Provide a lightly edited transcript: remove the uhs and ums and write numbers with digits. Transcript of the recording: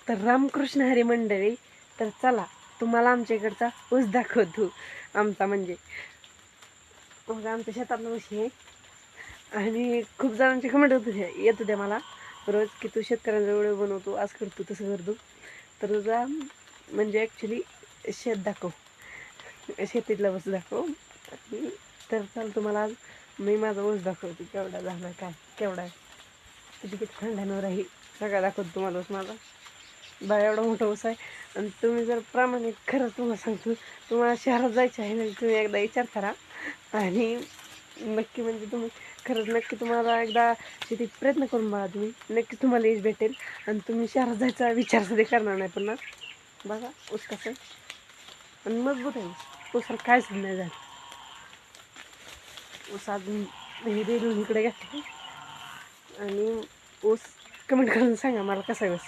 तर रामकृष्ण हरी मंडळी, तर चला तुम्हाला आमच्या इकडचा ऊस दाखवतो. आमचा म्हणजे मग आमच्या शेतातला ऊस आहे. आणि खूप जणांचे कमेंट येत होते मला रोज की तू शेतकऱ्यांचा व्हिडिओ बनवतो, आज करतो तसं करतो. तर तुझा म्हणजे ॲक्च्युली शेत दाखव, शेतीतला ऊस दाखव. तर चल तुम्हाला आज मी माझा ऊस दाखवते, केवढा झाला काय केवढा आहे, किती किती खंडांवर आहे सगळा दाखवतो तुम्हाला ऊस माझा. बा एवढा मोठा ऊस आहे. आणि तुम्ही जर प्रामाणिक, खरंच तुम्हाला सांगतो, तुम्हाला शहरात जायचं आहे ना, तुम्ही एकदा विचार करा. आणि नक्की म्हणजे तुम्ही खरंच नक्की तुम्हाला एकदा शेतीत प्रयत्न करून बघा, तुम्ही नक्की तुम्हाला यश भेटेल. आणि तुम्ही शहरात जायचा विचार सुद्धा करणार नाही पुन्हा. बघा ऊस कसं आणि मजबूत आहे. ऊस कायच नाही झालं. ऊस अजून रेलून इकडे घेतले. आणि ऊस कमेंट करून सांगा मला कसा ऊस.